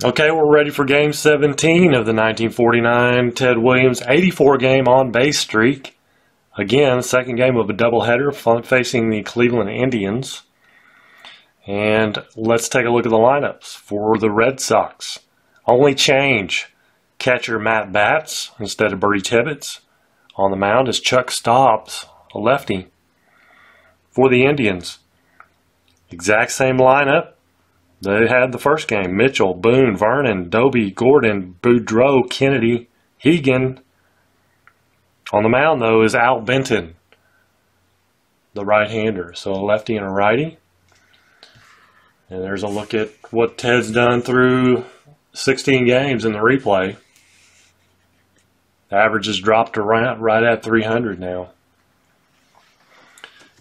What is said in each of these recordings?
Okay, we're ready for Game 17 of the 1949 Ted Williams 84 game on base streak. Again, second game of a doubleheader facing the Cleveland Indians. And let's take a look at the lineups for the Red Sox. Only change, catcher Matt Batts instead of Bertie Tibbetts. On the mound is Chuck Stobbs, a lefty. For the Indians, exact same lineup they had the first game. Mitchell, Boone, Vernon, Doby, Gordon, Boudreau, Kennedy, Hegan. On the mound, though, is Al Benton, the right-hander. So a lefty and a righty. And there's a look at what Ted's done through 16 games in the replay. The average has dropped to right at 300 now.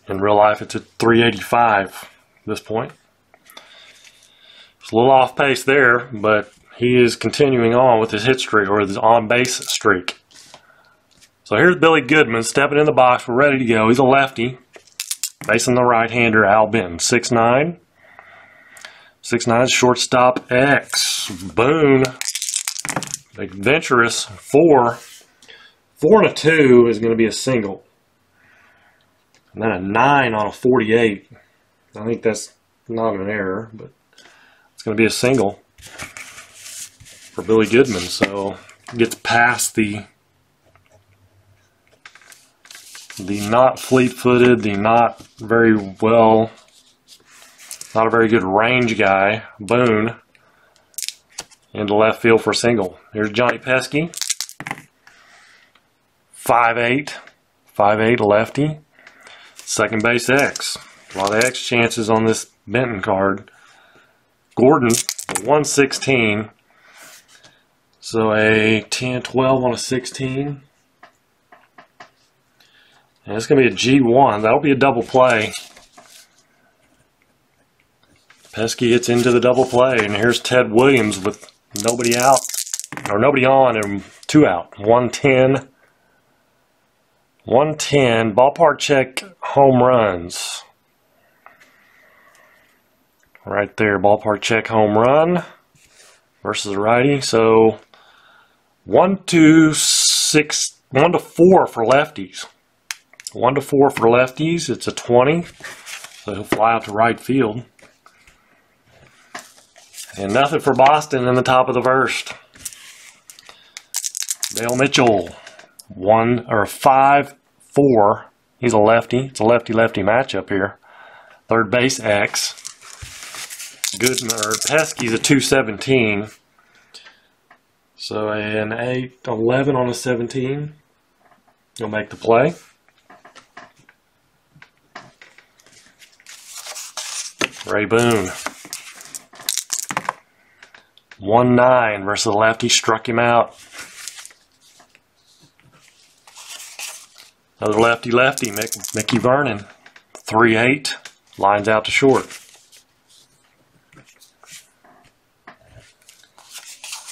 In real life, it's at 385 at this point. It's a little off pace there, but he is continuing on with his hit streak, or his on-base streak. So here's Billy Goodman stepping in the box. We're ready to go. He's a lefty, facing the right-hander, Al Benton. 6'9". 6'9", shortstop X. Boone, adventurous, 4. 4 and a 2 is going to be a single. And then a 9 on a 48. I think that's not an error, but it's going to be a single for Billy Goodman. So gets past the not fleet-footed, the not very well, not a very good range guy, Boone, into left field for a single. Here's Johnny Pesky, 5'8", 5'8", lefty. Second base X. A lot of X chances on this Benton card. Gordon, 116. So a 10, 12 on a 16. And it's going to be a G1. That'll be a double play. Pesky hits into the double play. And here's Ted Williams with nobody out, or nobody on, and 2 out. 110. 110. Ballpark check home runs. Right there, ballpark check home run versus a righty. So 1 to 4 for lefties. 1 to 4 for lefties. It's a 20. So he'll fly out to right field. And nothing for Boston in the top of the first. Dale Mitchell, 5'4". He's a lefty. It's a lefty-lefty matchup here. Third base X. Goodman, or Pesky's a 217. So an 11 on a 17. He'll make the play. Ray Boone. 1-9 versus the lefty. Struck him out. Another lefty-lefty, Mickey Vernon. 3-8. Lines out to short.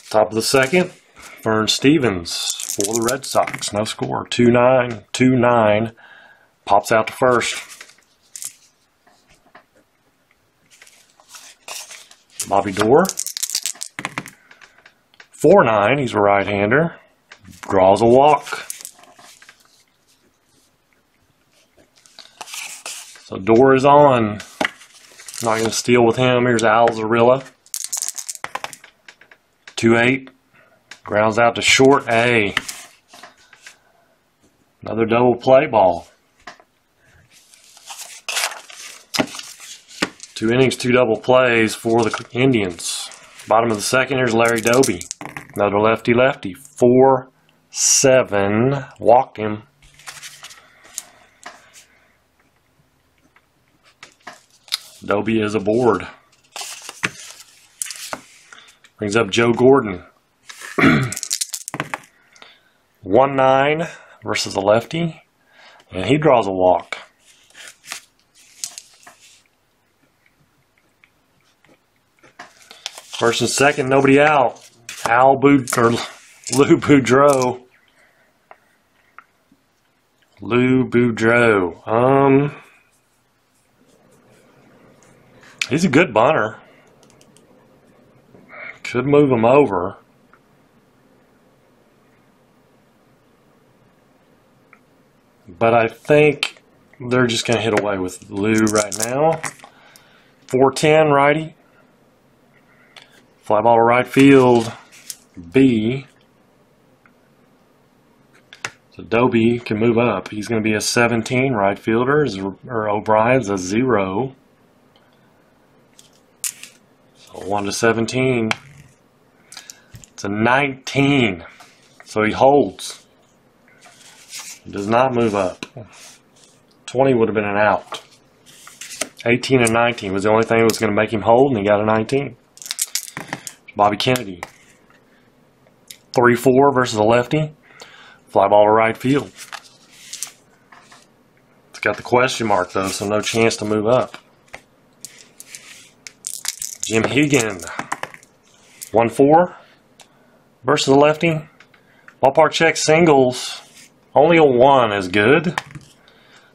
Top of the second, Vern Stevens for the Red Sox. No score. 2-9. 2-9. Pops out to first. Bobby Doerr. 4-9. He's a right-hander. Draws a walk. So Doerr is on. Not going to steal with him. Here's Al Zarilla. 2-8. Grounds out to short A. Another double play ball. 2 innings, 2 double plays for the Indians. Bottom of the second, here's Larry Doby. Another lefty-lefty. 4-7. Walked him. Doby is aboard. Brings up Joe Gordon. 1-9 versus a lefty. And he draws a walk. First and second, nobody out. Lou Boudreau. Lou Boudreau. He's a good bunter. Could move him over. But I think they're just going to hit away with Lou right now. 410 righty. Fly ball to right field. B. So Doby can move up. He's going to be a 17 right fielder. Or O'Brien's a 0. So 1 to 17. It's a 19. So he holds. He does not move up. 20 would have been an out. 18 and 19 was the only thing that was going to make him hold, and he got a 19. Bobby Kennedy. 3-4 versus a lefty. Fly ball to right field. It's got the question mark, though, so no chance to move up. Jim Hegan. 1-4 versus a lefty. Ballpark check singles. Only a 1 is good.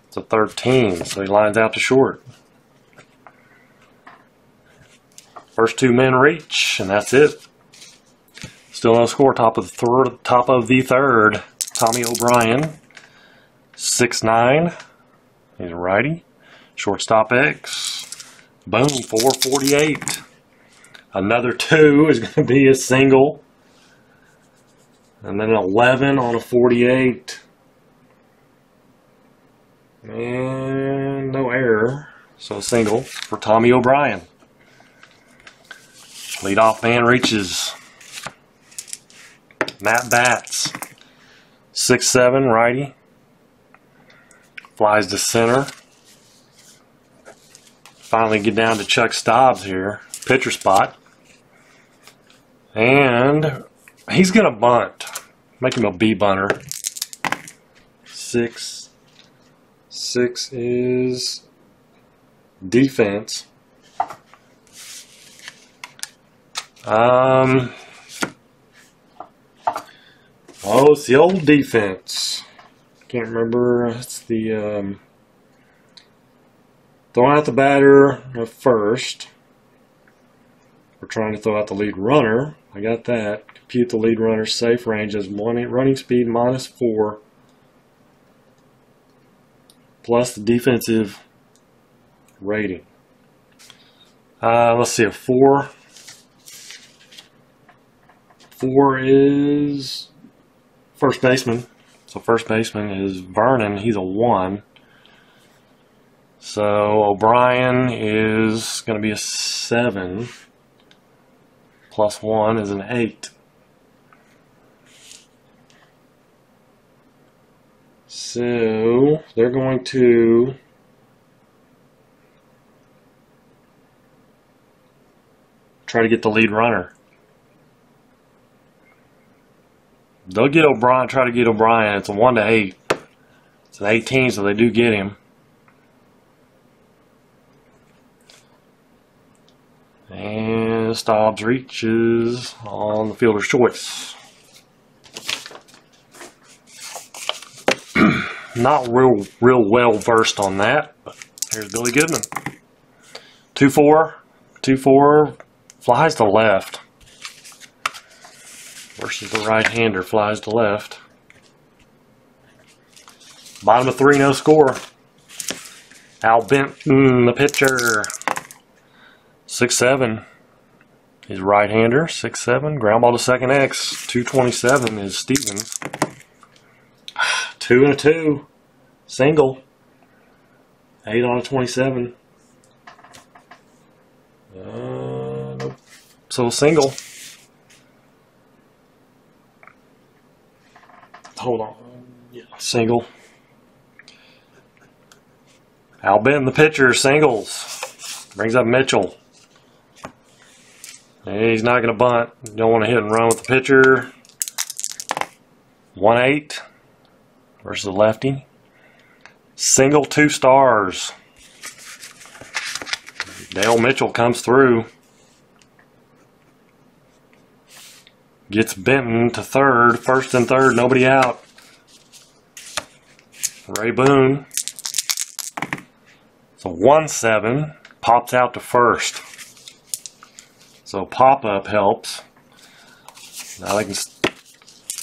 It's a 13, so he lines out to short. First 2 men reach, and that's it. Still no score. Top of the third. Tommy O'Brien, 6'9". He's a righty. Shortstop X. Boom, 448. Another 2 is going to be a single. And then an 11 on a 48. And no error. So a single for Tommy O'Brien. Leadoff man reaches. Matt Batts. 6'7", righty. Flies to center. Finally get down to Chuck Stobbs here. Pitcher spot. And he's going to bunt. Make him a B bunter. 6 is defense. Oh, it's the old defense. Can't remember. It's the throwing out the batter at first. We're trying to throw out the lead runner. I got that. Compute the lead runner's safe range as running speed -4 plus the defensive rating. Let's see, a 4. 4 is first baseman. So first baseman is Vernon. He's a 1. So O'Brien is going to be a 7. Plus 1 is an 8. So they're going to try to get the lead runner. They'll get O'Brien, try to get O'Brien. It's a 1 to 8. It's an 18, so they do get him. And Stobbs reaches on the fielder's choice. Not real well versed on that, but here's Billy Goodman. 2-4, 2-4, flies to left. Versus the right-hander, flies to left. Bottom of 3, no score. Al Benton, the pitcher. 6'7". He's a right-hander, 6'7". Ground ball to second X. 227 is Stevens. 2 and a 2. Single. 8 on a 27. Nope. So single. Hold on. Yeah, single. Al Benton, the pitcher, singles. Brings up Mitchell. And he's not going to bunt. Don't want to hit and run with the pitcher. 1-8 versus the lefty. Single, 2 stars. Dale Mitchell comes through. Gets Benton to third. First and third, nobody out. Ray Boone. So 1-7. Pops out to first. So pop-up helps. Now they can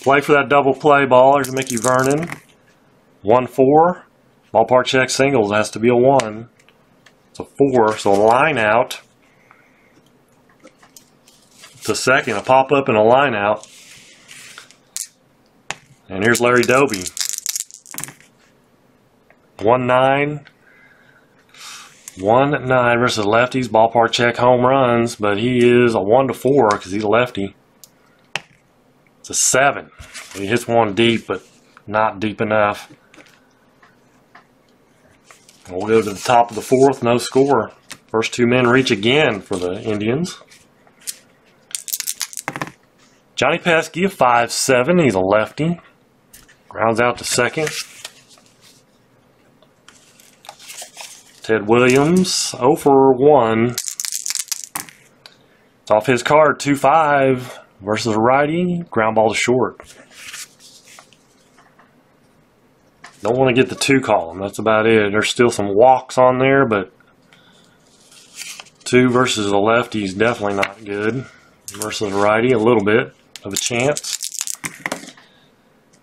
play for that double play ball. There's Mickey Vernon. 1-4. Ballpark check singles has to be a 1. It's a 4. So a line out to second. A pop-up and a line out. And here's Larry Doby. 1-9. 1-9 versus lefties. Ballpark check home runs, but he is a 1-4 because he's a lefty. It's a 7. He hits one deep, but not deep enough. We'll go to the top of the 4th, no score. First 2 men reach again for the Indians. Johnny Pesky, a 5-7. He's a lefty. Grounds out to second. Ted Williams, 0 for 1. It's off his card, 2-5 versus a righty. Ground ball to short. Don't want to get the 2 column. That's about it. There's still some walks on there, but 2 versus a lefty is definitely not good. Versus a righty, a little bit of a chance.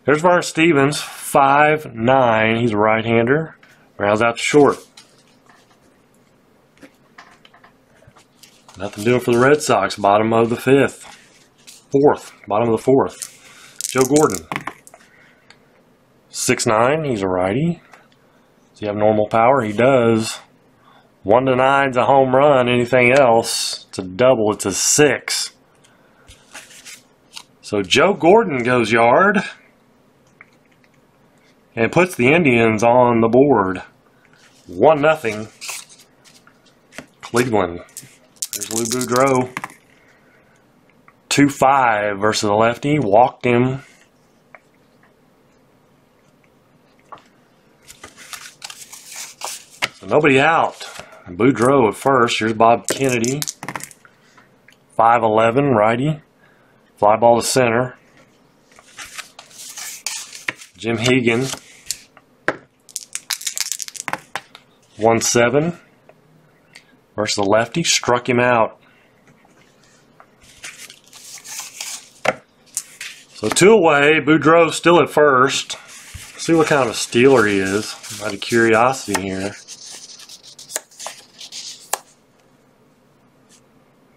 There's Vern Stephens, 5-9. He's a right-hander. Grounds out to short. Nothing doing for the Red Sox. Bottom of the 5th. 4th. Bottom of the 4th. Joe Gordon. 6'9". He's a righty. Does he have normal power? He does. 1-9's a home run. Anything else, it's a double. It's a 6. So Joe Gordon goes yard and puts the Indians on the board. 1-0. Cleveland. There's Lou Boudreau. 2-5 versus the lefty. Walked him. So nobody out. Boudreau at first. Here's Bob Kennedy. 5'11", righty. Fly ball to center. Jim Hegan. 1-7. Versus the lefty, struck him out. So 2 away, Boudreau still at first. Let's see what kind of a stealer he is. Out of curiosity here.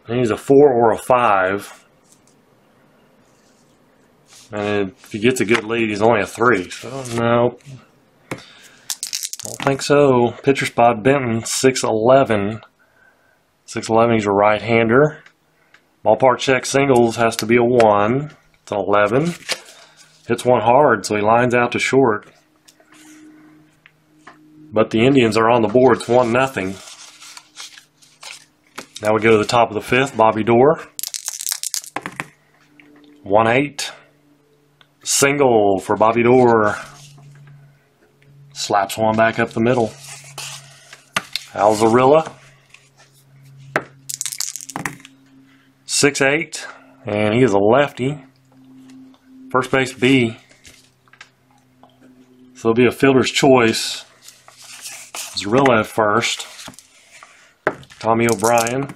He's a 4 or a 5. And if he gets a good lead, he's only a 3. So no, I don't think so. Pitcher spot Benton, 6'11". 6'11", he's a right-hander. Ballpark check singles has to be a 1. It's an 11. Hits one hard, so he lines out to short. But the Indians are on the board. It's 1-0. Now we go to the top of the 5th. Bobby Doerr. 1-8. Single for Bobby Doerr. Slaps one back up the middle. Al Zarilla. 6'8", and he is a lefty. First base B. So it'll be a fielder's choice. Zarilla at first. Tommy O'Brien.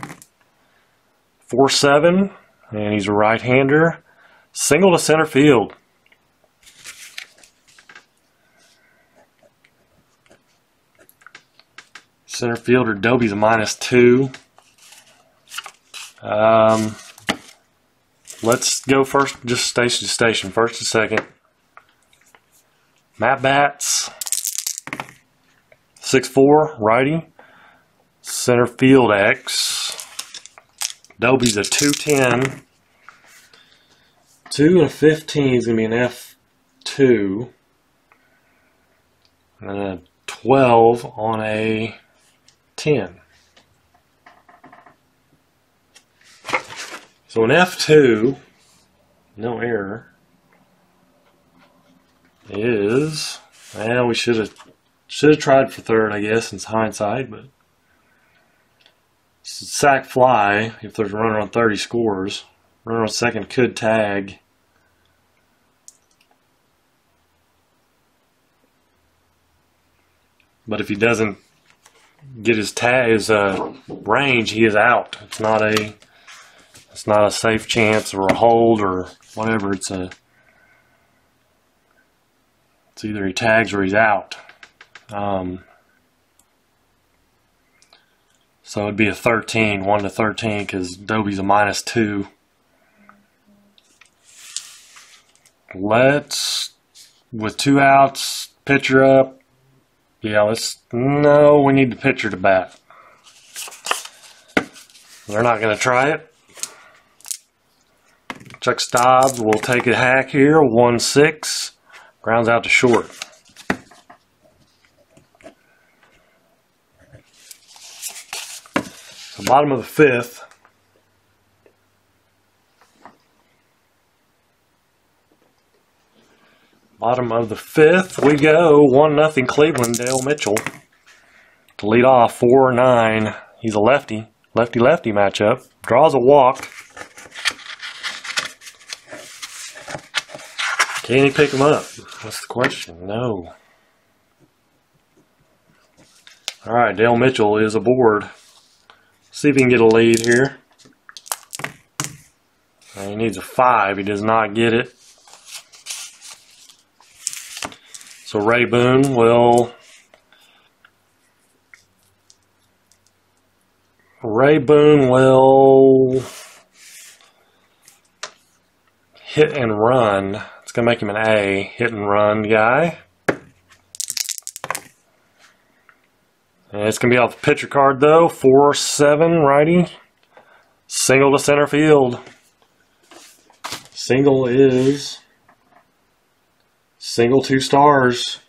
4'7", and he's a right-hander. Single to center field. Center fielder Doby's a -2. Let's go first, just station to station, first to second. Matt Batts, 6'4", righty. Center field X. Doby's a 2'10". 2 and a 15 is going to be an F2. And a 12 on a 10. So an F2, no error, is, well, we should have tried for third, I guess, in hindsight, but sack fly. If there's a runner on third, he scores. Runner on second could tag. But if he doesn't get his range, he is out. It's not a It's not a safe chance or a hold or whatever. It's either he tags or he's out. So it'd be a 13, 1 to 13, because Dobie's a -2. Let's, with 2 outs, pitcher up. Yeah, no, we need the pitcher to bat. They're not going to try it. Chuck Stobbs will take a hack here, 1-6, grounds out to short. So bottom of the 5th. Bottom of the 5th, we go. 1-0 Cleveland, Dale Mitchell to lead off, 4-9. He's a lefty. Lefty-lefty matchup. Draws a walk. Can he pick him up? That's the question. No. Alright, Dale Mitchell is aboard. See if he can get a lead here. He needs a 5. He does not get it. So Ray Boone will hit and run. It's going to make him an A, hit and run guy. And it's going to be off the pitcher card though, 4-7 righty. Single to center field. Single 2 stars.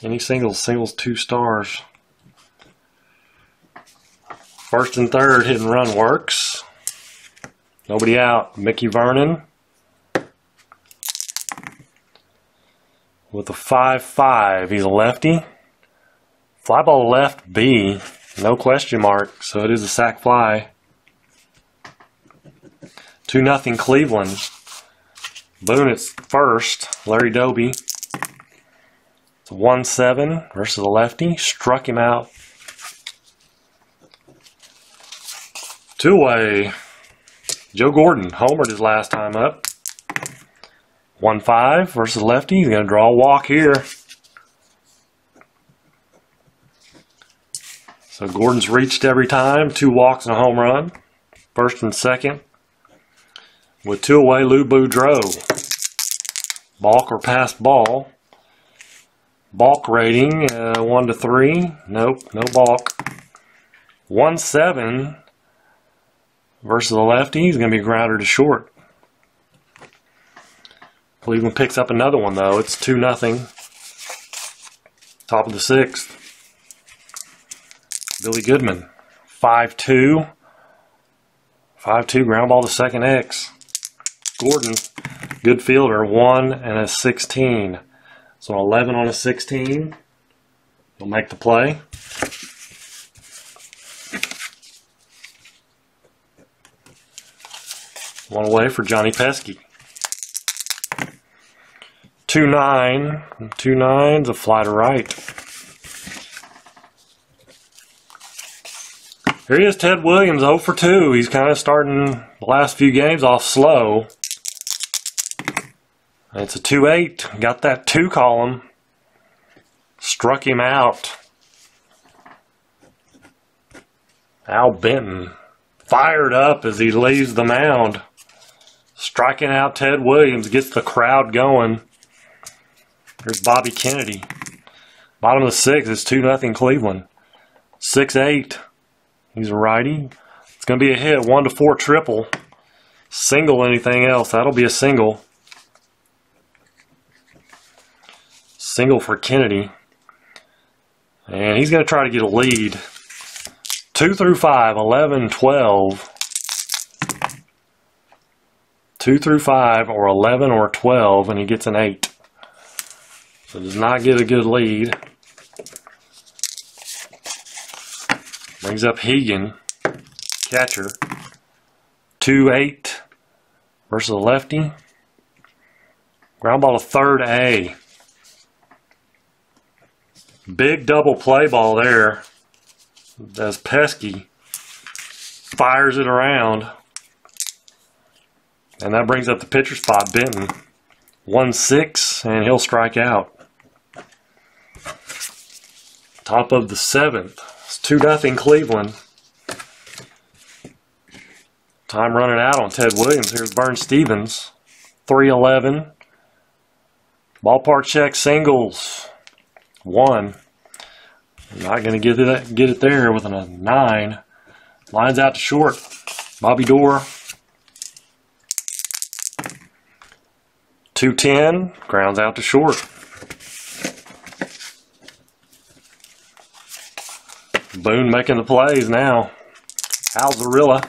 Any singles 2 stars. First and third, hit and run works. Nobody out. Mickey Vernon with a 5-5. He's a lefty. Fly ball left B. No question mark. So it is a sac fly. 2-0 Cleveland. Boone at first. Larry Doby. It's 1-7 versus a lefty. Struck him out. Two-way. Joe Gordon homered his last time up. 1-5 versus lefty. He's going to draw a walk here. So Gordon's reached every time. 2 walks and a home run. First and second. With 2 away, Lou Boudreau. Balk or pass ball. Balk rating 1 to 3. Nope, no balk. 1-7 versus the lefty. He's going to be a grounder to short. Cleveland picks up another one though. It's 2-0. Top of the 6th. Billy Goodman. 5-2. 5-2 ground ball to second X. Gordon, good fielder, 1 and a 16. So 11 on a 16. He'll make the play. One away for Johnny Pesky. 2-9. 2-9's a fly to right. Here he is, Ted Williams, 0 for 2. He's kind of starting the last few games off slow. It's a 2-8. Got that 2 column. Struck him out. Al Benton fired up as he leaves the mound. Striking out Ted Williams, gets the crowd going. Here's Bobby Kennedy. Bottom of the 6th, it's 2-0 Cleveland. 6-8. He's a righty. It's going to be a hit, 1 to 4 triple. Single anything else, that'll be a single. Single for Kennedy. And he's going to try to get a lead. 2 through 5, 11, 12. 2 through 5 or 11 or 12, and he gets an 8. So does not get a good lead. Brings up Hegan, catcher. 2-8 versus a lefty. Ground ball to third A. Big double play ball there. That's Pesky. fires it around. And that brings up the pitcher spot, Benton. 1-6, and he'll strike out. Top of the 7th. It's 2-0 Cleveland. Time running out on Ted Williams. Here's Vern Stephens. 3-11. Ballpark check singles. 1. Not going to get it there with a 9. Lines out to short. Bobby Doerr. 2-10. Grounds out to short. Boone making the plays now. Alzarilla.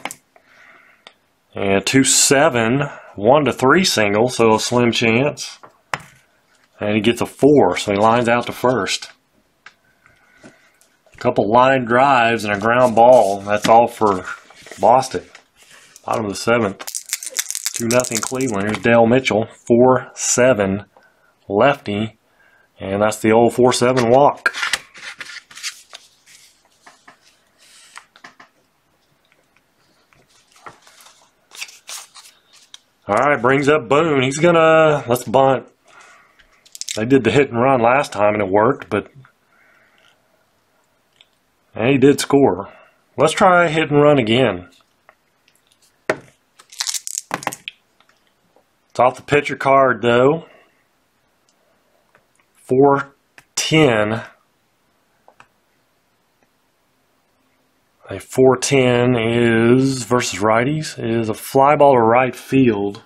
And 2-7. 1-3 single, so a slim chance. And he gets a 4, so he lines out to first. A couple line drives and a ground ball. That's all for Boston. Bottom of the 7th. 2-0 Cleveland. Here's Dale Mitchell. 4-7 lefty. And that's the old 4-7 walk. Alright, brings up Boone. He's gonna, let's bunt. They did the hit and run last time and it worked, and he did score. Let's try hit and run again. It's off the pitcher card though. 4-10. A 4-10 is, versus righties, is a fly ball to right field.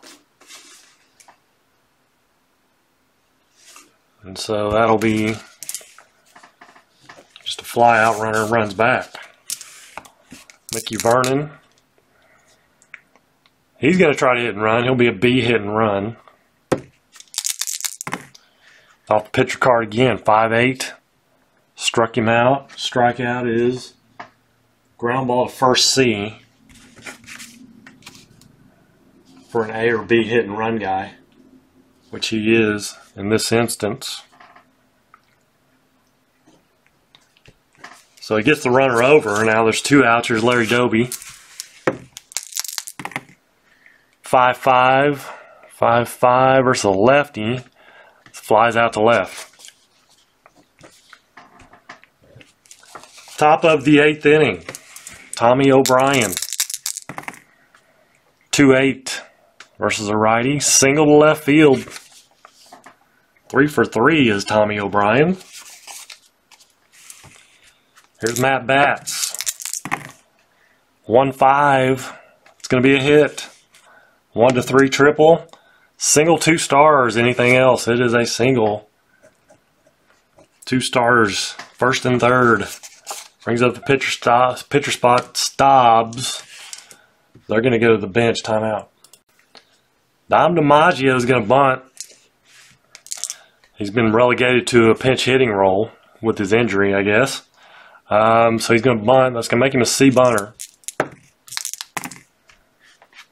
And so that'll be just a fly out runner runs back. Mickey Vernon. He's going to try to hit and run. He'll be a B hit and run. Off the pitcher card again. 5-8. Struck him out. Strikeout is ground ball to first C for an A or B hit and run guy, which he is in this instance. So he gets the runner over. Now there's 2 outs. Here's Larry Doby. 5-5. 5-5 versus a lefty. Flies out to left. Top of the 8th inning. Tommy O'Brien. 2-8 versus a righty. Single to left field. 3 for 3 is Tommy O'Brien. Here's Matt Batts. 1-5. It's going to be a hit. 1-3 triple. Single 2 stars. Anything else? It is a single. 2 stars. First and third. Brings up the pitcher spot. Stobbs. They're going to go to the bench. Timeout. Dom DiMaggio is going to bunt. He's been relegated to a pinch hitting role with his injury, I guess. So he's going to bunt. That's going to make him a C bunter.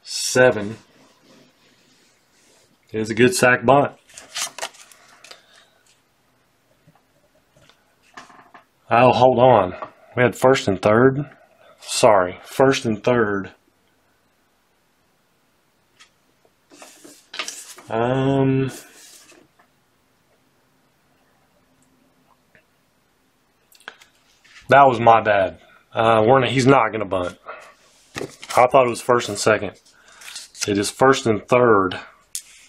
7. It is a good sack bunt. Oh, hold on. We had first and third. Sorry, first and third. That was my bad. He's not going to bunt. I thought it was first and second. It is first and third.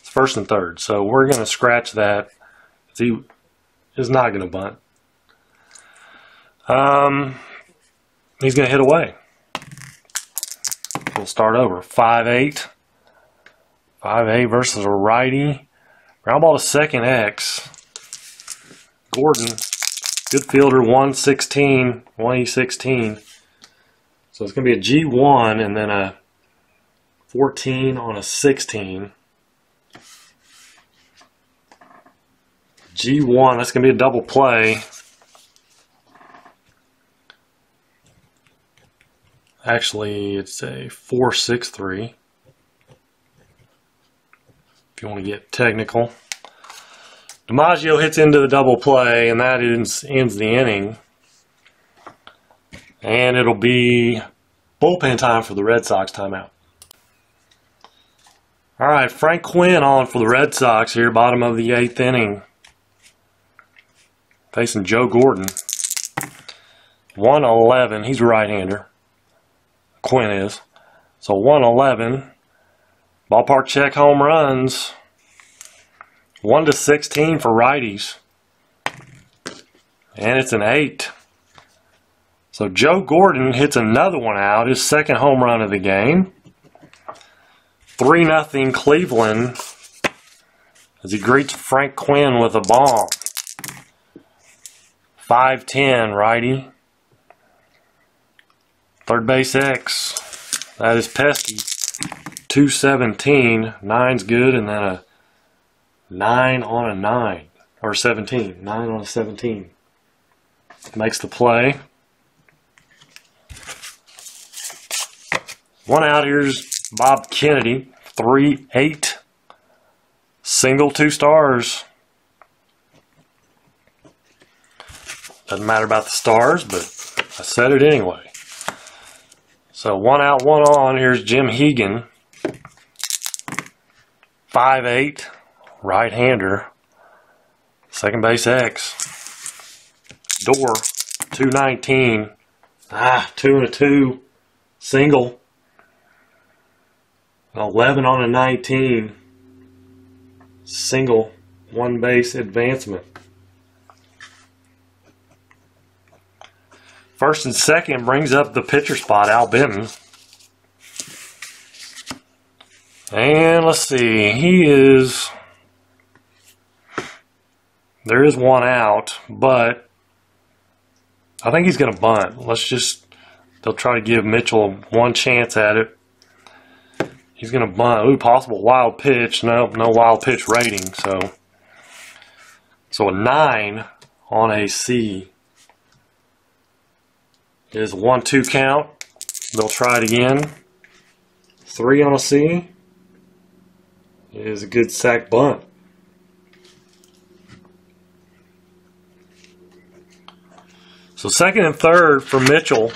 It's first and third. So we're going to scratch that. He is not going to bunt. He's going to hit away. We'll start over. 5-8. 5-8 versus a righty. Ground ball to second X. Gordon. Good fielder. 116. 1E16. So it's going to be a G1 and then a 14 on a 16. G1. That's going to be a double play. Actually, it's a 4-6-3. If you want to get technical. DiMaggio hits into the double play, and that ends the inning. And it'll be Bullpen time for the Red Sox timeout. All right, Frank Quinn on for the Red Sox here, bottom of the 8th inning. Facing Joe Gordon. 111. He's a right-hander. Quinn is. So 111. Ballpark check home runs. 1-16 for righties. And it's an 8. So Joe Gordon hits another one out, his second home run of the game. 3-0 Cleveland as he greets Frank Quinn with a bomb. 5-10 righty. Third base X. That is pesky. 2-17. 9's good, and then a 9 on a 9. Or 17. 9 on a 17. Makes the play. One out, here's Bob Kennedy. 3-8. Single, 2 stars. Doesn't matter about the stars, but I said it anyway. So 1 out, 1 on. Here's Jim Hegan. 5-8. Right-hander. Second base X. Door. 2-19. 2 and a 2. Single. 11 on a 19. Single. 1 base advancement. First and second brings up the pitcher spot, Al Benton. And let's see, there is 1 out, but I think he's going to bunt. They'll try to give Mitchell 1 chance at it. He's going to bunt. Ooh, possible wild pitch. No wild pitch rating, so a 9 on a C. Is 1-2 count. They'll try it again. 3 on a C. Is a good sack bunt. So second and third for Mitchell.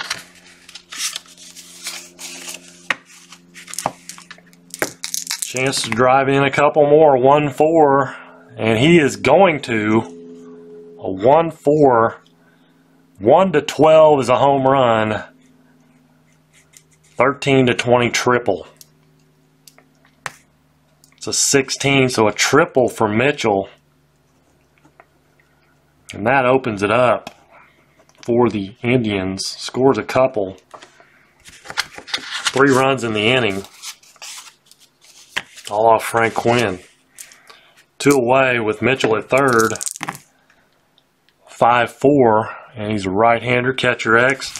Chance to drive in a couple more. 1-4. And he is going to a 1-4. 1-12 is a home run. 13-20 triple. It's a 16, so a triple for Mitchell. And that opens it up for the Indians. Scores a couple. 3 runs in the inning. All off Frank Quinn. 2 away with Mitchell at third. 5-4. And he's a right-hander, catcher X.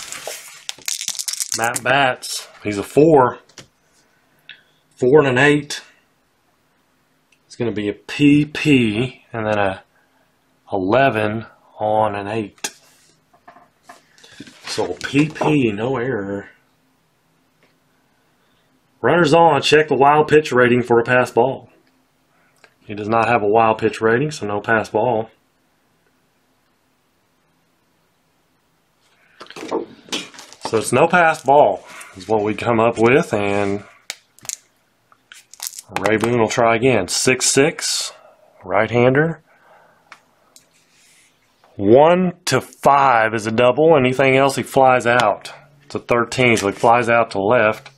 Matt Batts, he's a 4. 4 and an 8. It's going to be a PP and then a 11 on an 8. So a PP, no error. Runners on, check the wild pitch rating for a pass ball. He does not have a wild pitch rating, so no pass ball. So it's no pass ball is what we come up with, and Ray Boone will try again. 6-6, right-hander. 1-5 is a double. Anything else, he flies out. It's a 13, so he flies out to left.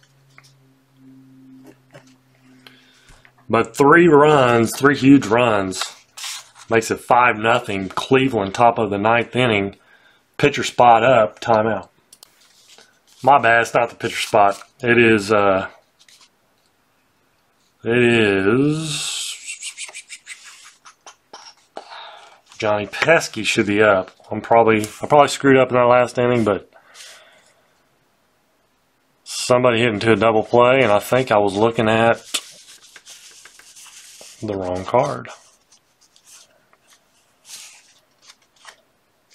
But 3 runs, 3 huge runs, makes it 5-0. Cleveland, top of the 9th inning. Pitcher spot up, timeout. My bad, it's not the pitcher spot. It is Johnny Pesky should be up. I probably screwed up in that last inning, but somebody hit into a double play, and I think I was looking at the wrong card.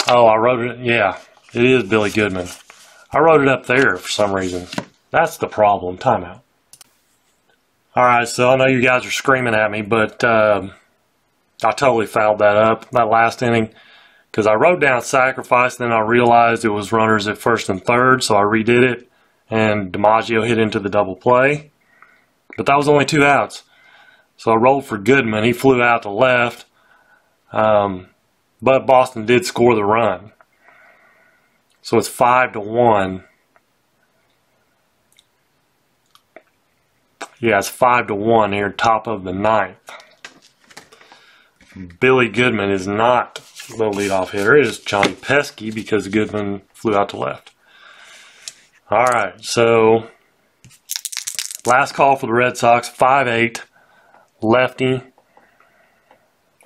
Oh, I wrote it. Yeah, it is Billy Goodman. I wrote it up there for some reason. That's the problem. Timeout. Alright, so I know you guys are screaming at me, but I totally fouled that up, that last inning, because I wrote down sacrifice, and then I realized it was runners at first and third, so I redid it, and DiMaggio hit into the double play. But that was only 2 outs. So I rolled for Goodman. He flew out to left. But Boston did score the run. So it's 5-1. Yeah, it's 5-1 here, top of the 9th. Billy Goodman is not the leadoff hitter. It is Johnny Pesky because Goodman flew out to left. All right, so last call for the Red Sox, 5-8, lefty.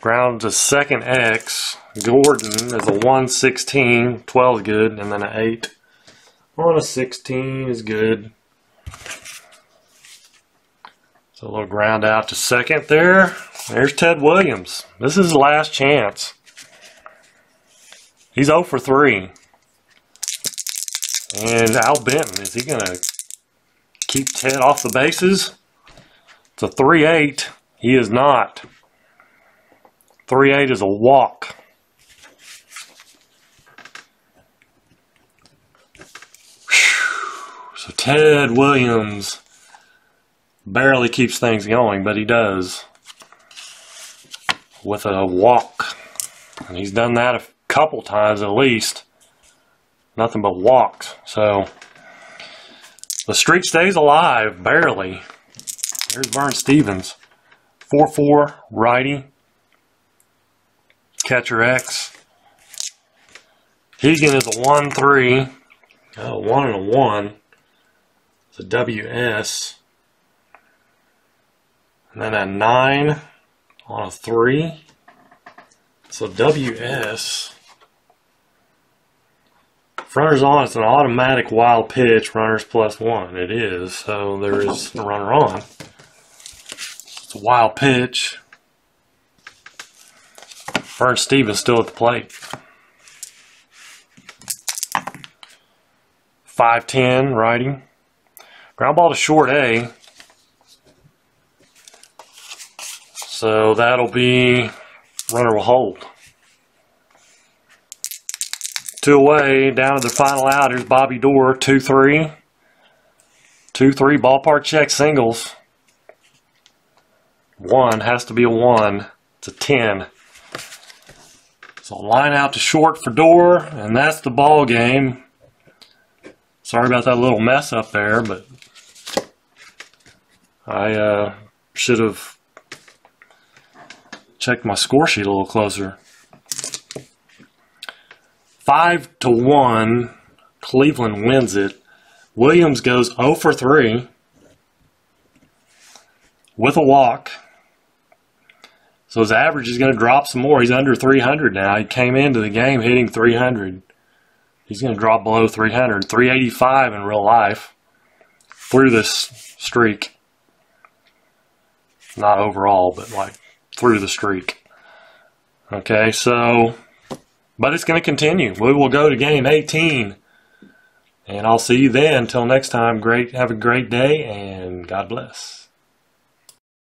Ground to second X. Gordon is a 1-16, 12 is good, and then an 8 on a 16 is good. So a little ground out to second there. There's Ted Williams. This is his last chance. He's 0 for 3. And Al Benton, is he going to keep Ted off the bases? It's a 3-8. He is not. 3-8 is a walk. So Ted Williams barely keeps things going, but he does with a walk. And he's done that a couple times at least. Nothing but walks. So the streak stays alive, barely. There's Vern Stephens. 4-4, righty. Catcher X. Hegan is a 1-3. Oh, 1 and a 1. It's a WS. And then a 9 on a 3. So WS. If runners on, it's an automatic wild pitch, runners +1. It is, so there is a runner on. It's a wild pitch. Vern Stephens still at the plate. 5-10, righty. Ground ball to short A. So that'll be, runner will hold. 2 away, down to the final out. Here's Bobby Doerr, 2-3. 2-3, ballpark check singles. 1 has to be a 1. It's a 10. So line out to short for Doerr, and that's the ball game. Sorry about that little mess up there, but I should have checked my score sheet a little closer. 5-1, Cleveland wins it. Williams goes 0 for 3 with a walk. So his average is going to drop some more. He's under 300 now. He came into the game hitting 300. He's going to drop below 300. 385 in real life through this streak. Not overall, but like through the streak. Okay, so, but it's going to continue. We will go to game 18. And I'll see you then. Until next time, have a great day, and God bless.